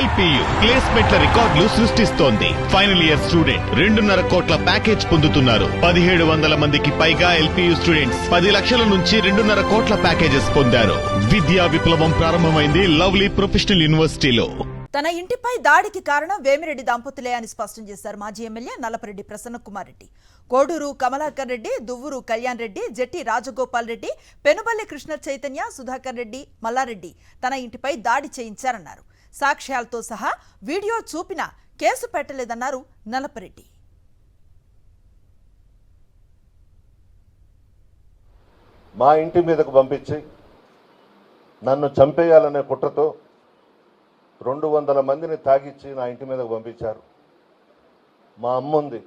LPU ప్లేస్మెంట్ల రికార్డులు సృష్టిస్తోంది. Final year student 2.5 కోట్ల ప్యాకేజ్ పొందుతున్నారు. 1700 మందికి పైగా ఎల్పియు స్టూడెంట్స్ 10 లక్షల నుంచి 2.5 కోట్ల ప్యాకేజెస్ పొందారు. విద్యా విప్లవం ప్రారంభమైంది లవ్లీ ప్రొఫెషనల్ యూనివర్సిటీలో. తన ఇంటిపై దాడికి కారణం వేమిరెడ్డి దంపతులే అని స్పష్టం చేశారు మాజీ ఎమ్మెల్యే నల్లపరెడ్డి ప్రసన్నకుమార్ రెడ్డి. కోడూరు కమలాకర్ రెడ్డి, దువ్వూరు కళ్యాణ్ రెడ్డి, జెట్టి రాజగోపాల్ రెడ్డి, పెనుబల్లి కృష్ణ చైతన్య, సుధాకర్ రెడ్డి, మల్లారెడ్డి తన ఇంటిపై దాడి చేయించారన్నారు. సాక్ష్యాలతో సహా వీడియో చూపినా కేసు పెట్టలేదన్నారు నల్లపరెడ్డి. మా ఇంటి మీదకు పంపించి నన్ను చంపేయాలనే కుట్రతో 200 మందిని తాగిచ్చి నా ఇంటి మీదకు పంపించారు. మా అమ్మ ఉంది,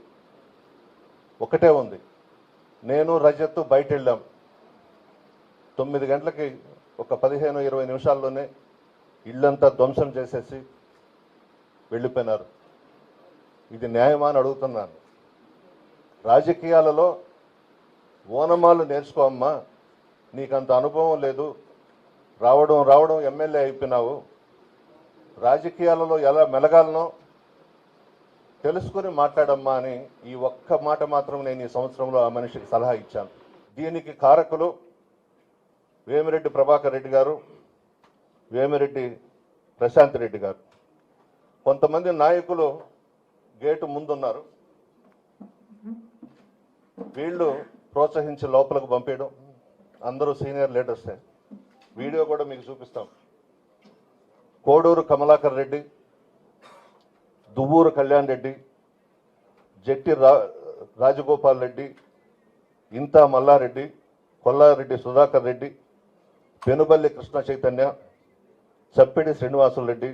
ఒకటే ఉంది. నేను రజత్ బయట వెళ్ళాం. 9 గంటలకి ఒక 15-20 నిమిషాల్లోనే ఇల్లంతా ధ్వంసం చేసేసి వెళ్ళిపోయినారు. ఇది న్యాయమా అని అడుగుతున్నాను. రాజకీయాలలో ఓనమాలు నేర్చుకో అమ్మా, నీకంత అనుభవం లేదు, రావడం ఎమ్మెల్యే అయిపోయినావు, రాజకీయాలలో ఎలా మెలగాలనో తెలుసుకుని మాట్లాడమ్మా అని ఈ ఒక్క మాట మాత్రం నేను ఈ సంవత్సరంలో ఆ మనిషికి సలహా ఇచ్చాను. దీనికి కారకులు వేమిరెడ్డి ప్రభాకర్ రెడ్డి గారు, వేమిరెడ్డి ప్రశాంత్ రెడ్డి గారు. కొంతమంది నాయకులు గేటు ముందున్నారు, వీళ్ళు ప్రోత్సహించి లోపలికి పంపించడం. అందరూ సీనియర్ లీడర్సే. వీడియో కూడా మీకు చూపిస్తాం. కోడూరు కమలాకర్ రెడ్డి, దువ్వూరు కళ్యాణ్ రెడ్డి, జెట్టి రాజగోపాల్ రెడ్డి, ఇంతా మల్లారెడ్డి, కొల్లారెడ్డి సుధాకర్ రెడ్డి, పెనుబల్లి కృష్ణ చైతన్య, చప్పిడి శ్రీనివాసులు రెడ్డి,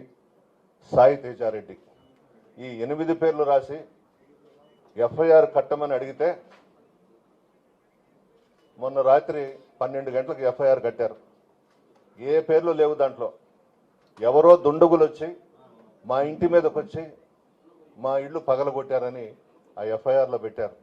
సాయి తేజారెడ్డి, ఈ 8 పేర్లు రాసి ఎఫ్ఐఆర్ కట్టమని అడిగితే మొన్న రాత్రి 12 గంటలకు ఎఫ్ఐఆర్ కట్టారు. ఏ పేర్లు లేవు దాంట్లో. ఎవరో దుండగులు వచ్చి మా ఇంటి మీదకి వచ్చి మా ఇల్లు పగలగొట్టారని ఆ ఎఫ్ఐఆర్లో పెట్టారు.